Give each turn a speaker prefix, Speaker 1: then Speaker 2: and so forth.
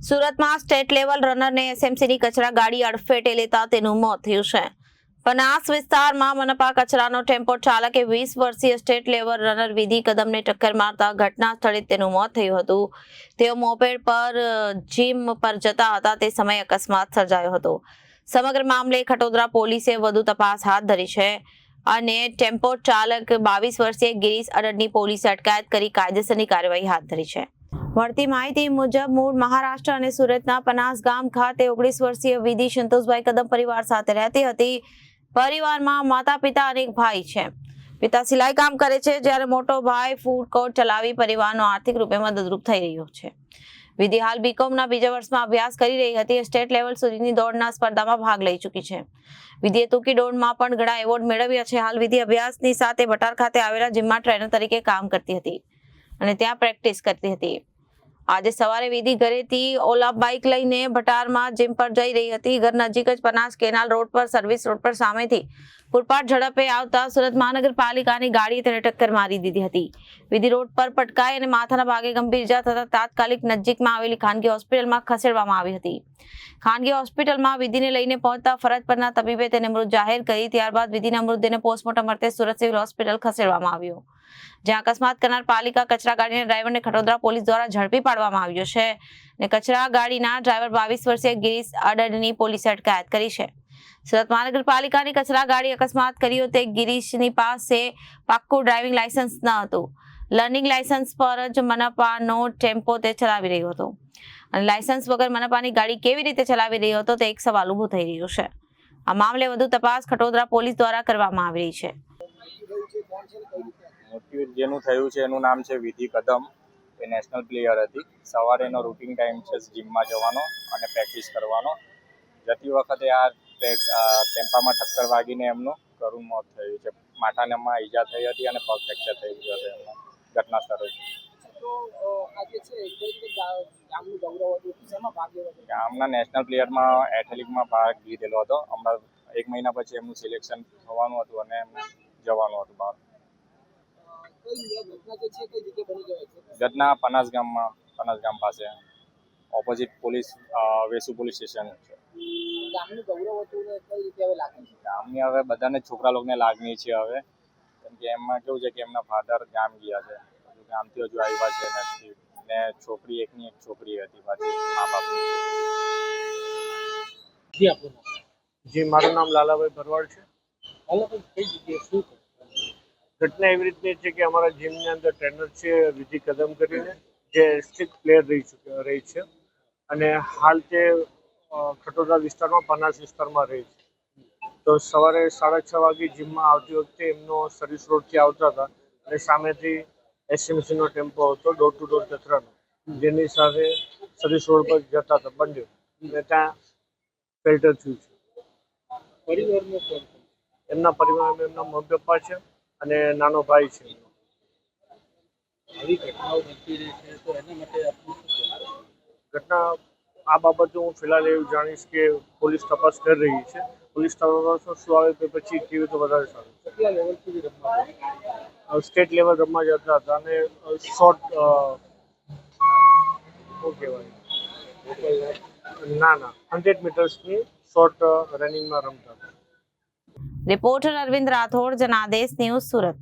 Speaker 1: સુરતમાં state level રનરને એસએમસીની કચરા ગાડી અડફેટે લેતા તેનું મોત થયું છે. પનાસ વિસ્તારમાં મનપા કચરાનો ટેમ્પો ચાલકે 20 વર્ષીય સ્ટેટ લેવલ રનર વિધિ કદમને ટક્કર મારતા ઘટના સ્થળે તેનું મોત થયું હતું. તેઓ મોપેડ પર જીમ પર જતા હતા તે સમયે અકસ્માત સર્જાયો હતો. સમગ્ર મામલે ખટોદરા પોલીસે વધુ તપાસ હાથ ધરી છે અને ટેમ્પો ચાલક 22 વર્ષીય ગિરીશ અડડની પોલીસે અટકાયત કરી કાયદેસરની કાર્યવાહી હાથ ધરી છે. મળતી માહિતી મુજબ મૂળ મહારાષ્ટ્ર અને સુરતના પનાસ ગામ ખાતે 19 વર્ષીય વિધિ સંતોષભાઈ કદમ પરિવાર સાથે રહેતી હતી. પરિવારમાં માતા પિતા અને એક ભાઈ છે. પિતા સિલાઈ કામ કરે છે જ્યારે મોટો ભાઈ ફૂડ કોર્ટ ચલાવી પરિવારનો આર્થિક રૂપે મદદરૂપ થઈ રહ્યો છે. વિધિ હાલ બીકોમના બીજા વર્ષમાં અભ્યાસ કરી રહી હતી. સ્ટેટ લેવલ સુધીની દોડના સ્પર્ધામાં ભાગ લઈ ચૂકી છે. વિધિએ ટૂંકી દોડમાં પણ ઘણા એવોર્ડ મેળવ્યા છે. હાલ વિધિ અભ્યાસની સાથે ભટાર ખાતે આવેલા જીમમાં ટ્રેનર તરીકે કામ કરતી હતી અને ત્યાં પ્રેક્ટિસ કરતી હતી. આજે સવારે વિધિ ઘરેથી ઓલા બાઇક લઈને ભટારમાં જીમ પર જઈ રહી હતી. ઘર નજીક જ પનાસ કેનાલ રોડ પર સર્વિસ રોડ પર સામેથી પૂરપાટ ઝડપે આવતા સુરત મહાનગરપાલિકાની ગાડીએ તેને ટક્કર મારી દીધી હતી. વિધિ રોડ પર પટકાઈ અને માથાના ભાગે ગંભીર ઇજા થતા તાત્કાલિક નજીકમાં આવેલી ખાનગી હોસ્પિટલમાં ખસેડવામાં આવી હતી. ખાનગી હોસ્પિટલમાં વિધિને લઈને પહોંચતા ફરજ પરના તબીબે તેને મૃત જાહેર કરી. ત્યારબાદ વિધિના મૃતદેહને પોસ્ટમોર્ટમ અર્થે સુરત સિવિલ હોસ્પિટલ ખસેડવામાં આવ્યો, જ્યાં અકસ્માત કરનાર પાલિકા કચરા ગાડીના ડ્રાઈવરને ખટોદરા પોલીસ દ્વારા ઝડપી પાડવામાં આવ્યો છે અને કચરા ગાડીના ડ્રાઈવર 22 વર્ષીય ગિરીશ અડડની પોલીસે અટકાયત કરી છે. સુરત મહાનગરપાલિકાની કચરા ગાડી અકસ્માત કર્યો તે ગિરીશની પાસે પાક્કું ડ્રાઇવિંગ લાયસન્સ ન હતું. લર્નિંગ લાયસન્સ પર જ મનપાનો ટેમ્પો તે ચલાવી રહ્યો હતો અને લાયસન્સ વગર મનપાની ગાડી કેવી રીતે ચલાવી રહ્યો હતો તે એક સવાલ ઉભો થઈ રહ્યો છે. આ મામલે વધુ તપાસ ખટોદરા પોલીસ દ્વારા કરવામાં આવી રહી છે.
Speaker 2: મૃત્યુ જેનું થયું છે એનું નામ છે વિધિ કદમ. એ નેશનલ પ્લેયર હતી. સવારે એનો રૂટીન ટાઈમ છે જીમમાં જવાનો અને પ્રેક્ટિસ કરવાનો. જતી વખતે આ ટેમ્પામાં ટક્કર વાગીને એમનું કરુણ મોત થયું છે. માથામાં ઈજા થઈ હતી અને પગ ફ્રેક્ચર થઈ ગયો હતો એમનો ઘટના સ્થળે. ગામના નેશનલ પ્લેયરમાં એથ્લેટિકમાં ભાગ લીધેલો હતો. હમણાં 1 મહિના પછી એમનું સિલેક્શન થવાનું હતું અને એમને જવાનું હતું બહાર. ઘટના પનાસ ગામ પાસે opposite police Vesu police station છે. ગામની હવે બધાને છોકરા લોકોને લાગણી છે હવે, કેમ કે એમાં કેવું છે કે એમના ફાધર ગામ ગયા છે, ગામથી હજુ આવ્યા છે નથી ને છોકરી એકની એક છોકરી હતી પાછી મા બાપની.
Speaker 3: જી, મારું નામ લાલાભાઈ ભરવાડ છે. કઈ જગ્યાએ શું ઘટના એવી રીતની છે કે અમારા જીમની અંદર ટ્રેનર છે વિધિ કદમ કરીને, જે સ્ટ્રીટ પ્લેયર રહી છે અને હાલ તે ખટોદરા વિસ્તારમાં પનાસ વિસ્તારમાં રહે છે. તો સવારે 6:30 વાગે જીમમાં આવતી વખતે એમનો સર્વિસ રોડથી આવતા હતા અને સામેથી એસએમસીનો ટેમ્પો હતો ડોર ટુ ડોર કચરાનો, જેની સાથે સર્વિસ રોડ પર જતા હતા બંને, અને ત્યાં ફેલ્ટર થયું છે. પરિવારમાં એમના પરિવારમાં એમના મમ્મી પપ્પા છે અને નાનો ભાઈ છે. ઘટના આ બાબતે હું ફિલહાલ એવું જાણીશ કે પોલીસ તપાસ કરી રહી છે. પોલીસ તપાસમાં શું આવે તે પછી કેવી તો વધારે સારું. કેટલા લેવલ સુધી રમવા? સ્ટેટ લેવલ રમવા જતા હતા અને શોર્ટ શું કહેવાય ના 100 મીટર્સની શોર્ટ રનિંગમાં રમતા હતા.
Speaker 1: Reporter Arvind Rathod, Janadesh News, Surat.